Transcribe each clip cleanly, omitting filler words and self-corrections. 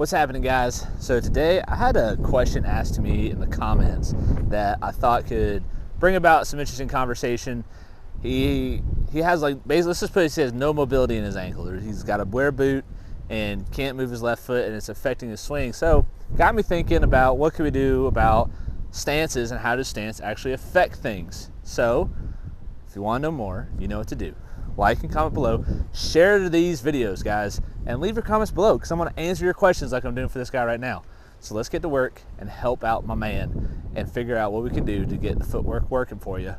What's happening, guys? So today I had a question asked to me in the comments that I thought could bring about some interesting conversation. He has, like, basically, let's just put it, he has no mobility in his ankle. He's got to wear a boot and can't move his left foot, and it's affecting his swing. So got me thinking about what can we do about stances and how does stance actually affect things. So if you want to know more, you know what to do. Like and comment below, share these videos, guys, and leave your comments below because I'm going to answer your questions like I'm doing for this guy right now. So let's get to work and help out my man and figure out what we can do to get the footwork working for you,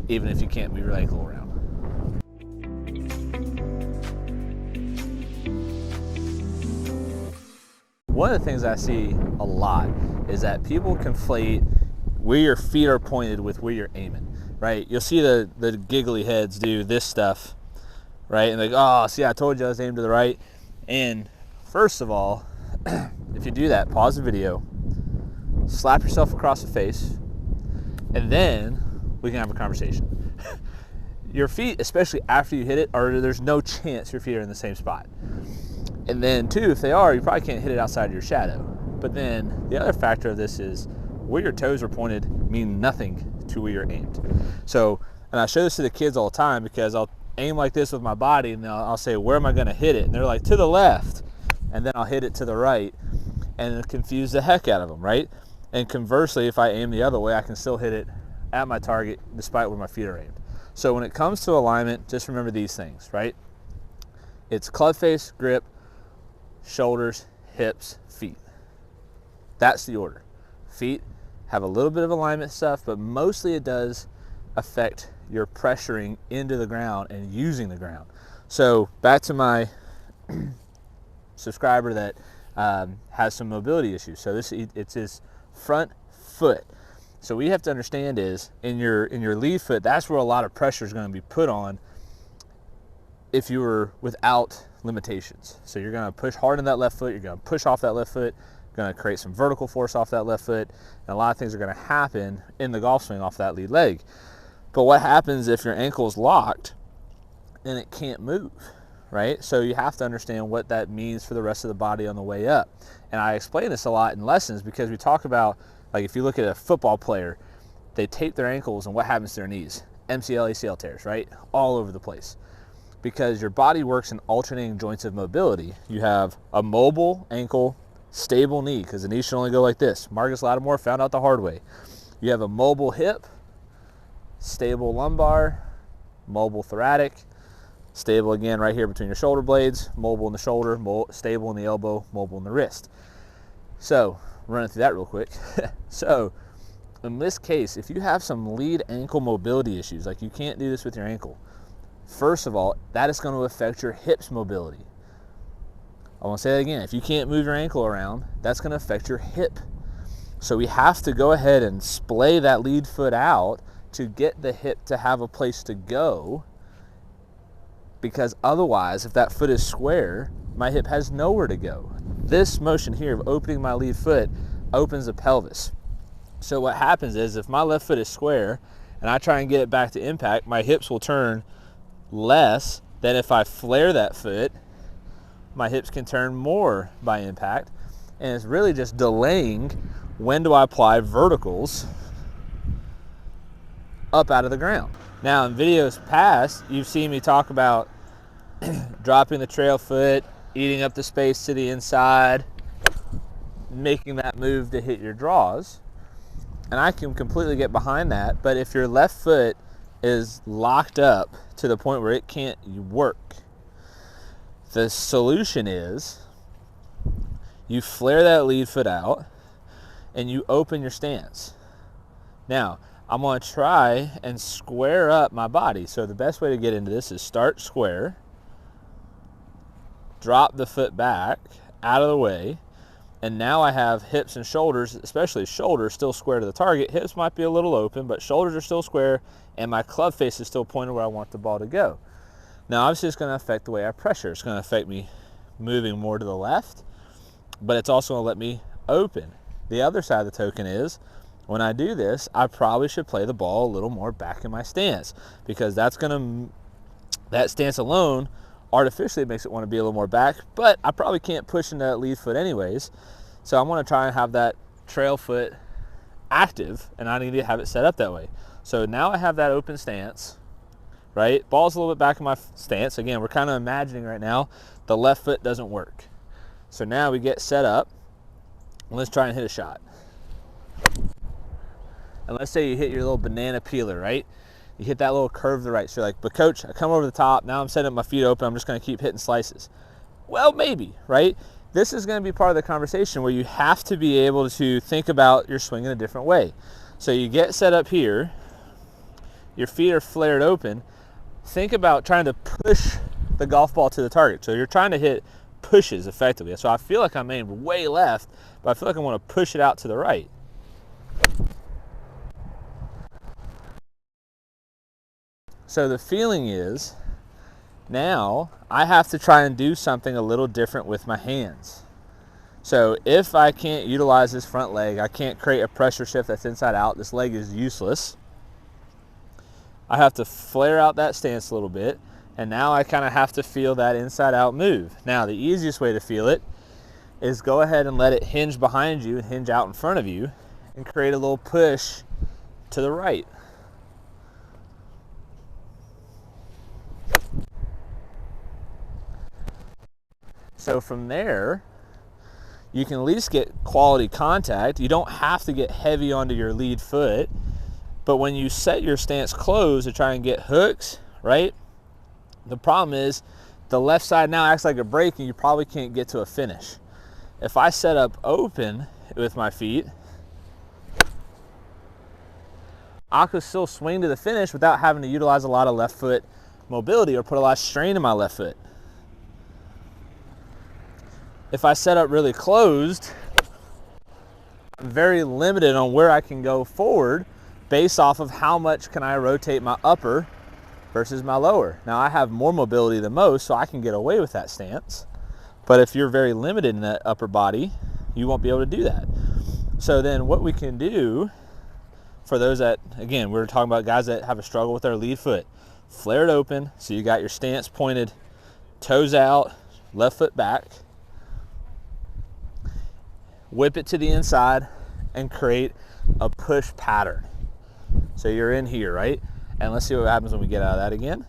even if you can't move your ankle around. One of the things I see a lot is that people conflate where your feet are pointed with where you're aiming, right? You'll see the giggly heads do this stuff, right? And like, oh, see, I told you I was aimed to the right. And first of all, if you do that, pause the video, slap yourself across the face, and then we can have a conversation. Your feet, especially after you hit it, there's no chance your feet are in the same spot. And then two, if they are, you probably can't hit it outside your shadow. But then the other factor of this is where your toes are pointed mean nothing to where you're aimed. So, and I show this to the kids all the time because I'll aim like this with my body and I'll say, where am I gonna hit it? And they're like, to the left. And then I'll hit it to the right and it'll confuse the heck out of them, right? And conversely, if I aim the other way, I can still hit it at my target despite where my feet are aimed. So when it comes to alignment, just remember these things, right? It's club face, grip, shoulders, hips, feet. That's the order. Feet have a little bit of alignment stuff, but mostly it does affect your pressuring into the ground and using the ground. So back to my subscriber that has some mobility issues. So it's his front foot. So what you have to understand is in your lead foot, that's where a lot of pressure is going to be put on if you were without limitations. So you're going to push hard in that left foot, you're going to push off that left foot, going to create some vertical force off that left foot, and a lot of things are going to happen in the golf swing off that lead leg. But what happens if your ankle is locked and it can't move, right? So you have to understand what that means for the rest of the body on the way up. And I explain this a lot in lessons because we talk about, like, if you look at a football player, they tape their ankles and what happens to their knees? MCL, ACL tears, right? All over the place. Because your body works in alternating joints of mobility. You have a mobile ankle, stable knee, because the knee should only go like this. Marcus Lattimore found out the hard way. You have a mobile hip, stable lumbar, mobile thoracic, stable again right here between your shoulder blades, mobile in the shoulder, stable in the elbow, mobile in the wrist. So, running through that real quick. So, in this case, if you have some lead ankle mobility issues, like you can't do this with your ankle, first of all, that is going to affect your hips mobility. I want to say that again. If you can't move your ankle around, that's going to affect your hip. So we have to go ahead and splay that lead foot out to get the hip to have a place to go, because otherwise, if that foot is square, my hip has nowhere to go. This motion here of opening my lead foot opens the pelvis. So what happens is if my left foot is square and I try and get it back to impact, my hips will turn less than if I flare that foot. My hips can turn more by impact, and it's really just delaying when do I apply verticals up out of the ground. Now, in videos past, you've seen me talk about dropping the trail foot, eating up the space to the inside, making that move to hit your draws, and I can completely get behind that. But if your left foot is locked up to the point where it can't work, the solution is you flare that lead foot out and you open your stance. Now, I'm going to try and square up my body. So the best way to get into this is start square, drop the foot back out of the way, and now I have hips and shoulders, especially shoulders, still square to the target. Hips might be a little open, but shoulders are still square, and my club face is still pointed where I want the ball to go. Now, obviously, it's going to affect the way I pressure. It's going to affect me moving more to the left, but it's also going to let me open. The other side of the token is, when I do this, I probably should play the ball a little more back in my stance, because that stance alone artificially it makes it want to be a little more back, but I probably can't push into that lead foot anyways. So I want to try and have that trail foot active, and I need to have it set up that way. So now I have that open stance, right? Ball's a little bit back in my stance. Again, we're kind of imagining right now the left foot doesn't work. So now we get set up, and let's try and hit a shot. And let's say you hit your little banana peeler, right? You hit that little curve to the right. So you're like, but coach, I come over the top, now I'm setting up my feet open, I'm just gonna keep hitting slices. Well, maybe, right? This is gonna be part of the conversation where you have to be able to think about your swing in a different way. So you get set up here, your feet are flared open. Think about trying to push the golf ball to the target. So you're trying to hit pushes effectively. So I feel like I'm aimed way left, but I feel like I want to push it out to the right. So the feeling is, now I have to try and do something a little different with my hands. So if I can't utilize this front leg, I can't create a pressure shift that's inside out, this leg is useless. I have to flare out that stance a little bit, and now I kind of have to feel that inside out move. Now the easiest way to feel it is go ahead and let it hinge behind you and hinge out in front of you and create a little push to the right. So from there, you can at least get quality contact. You don't have to get heavy onto your lead foot, but when you set your stance closed to try and get hooks, right? The problem is the left side now acts like a brake and you probably can't get to a finish. If I set up open with my feet, I could still swing to the finish without having to utilize a lot of left foot mobility or put a lot of strain in my left foot. If I set up really closed, I'm very limited on where I can go forward based off of how much can I rotate my upper versus my lower. Now I have more mobility than most, so I can get away with that stance. But if you're very limited in that upper body, you won't be able to do that. So then what we can do for those that, again, we're talking about guys that have a struggle with their lead foot, flare it open, so you got your stance pointed, toes out, left foot back, whip it to the inside and create a push pattern. So you're in here, right? And let's see what happens when we get out of that again.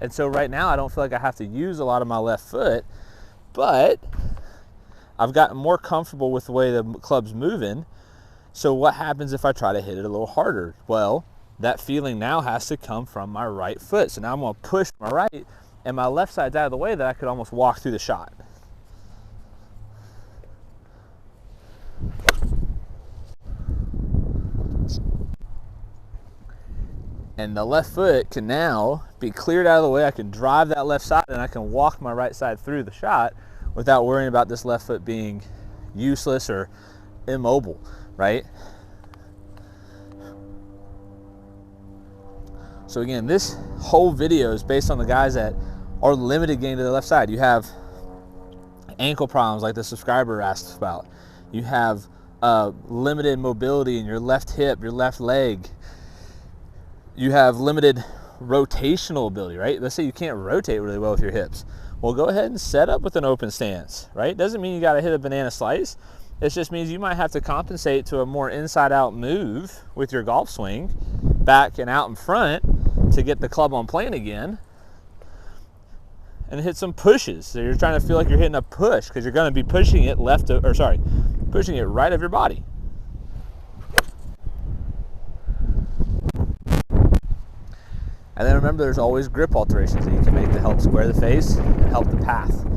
And so right now I don't feel like I have to use a lot of my left foot, but I've gotten more comfortable with the way the club's moving. So what happens if I try to hit it a little harder? Well, that feeling now has to come from my right foot. So now I'm gonna push my right and my left side's out of the way that I could almost walk through the shot. And the left foot can now be cleared out of the way. I can drive that left side and I can walk my right side through the shot without worrying about this left foot being useless or immobile, right? So again, this whole video is based on the guys that are limited getting to the left side. You have ankle problems like the subscriber asked about. You have limited mobility in your left hip, your left leg. You have limited rotational ability, right? Let's say you can't rotate really well with your hips. Well, go ahead and set up with an open stance, right? Doesn't mean you got to hit a banana slice. It just means you might have to compensate to a more inside out move with your golf swing, back and out in front to get the club on plane again and hit some pushes. So you're trying to feel like you're hitting a push because you're going to be pushing it pushing it right of your body. And then remember, there's always grip alterations that you can make to help square the face and help the path.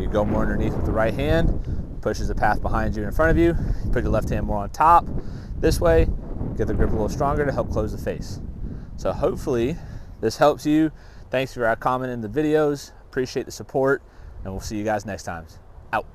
You go more underneath with the right hand, pushes the path behind you and in front of you. You put your left hand more on top this way, get the grip a little stronger to help close the face. So hopefully this helps you. Thanks for commenting in the videos. Appreciate the support, and we'll see you guys next time. Out.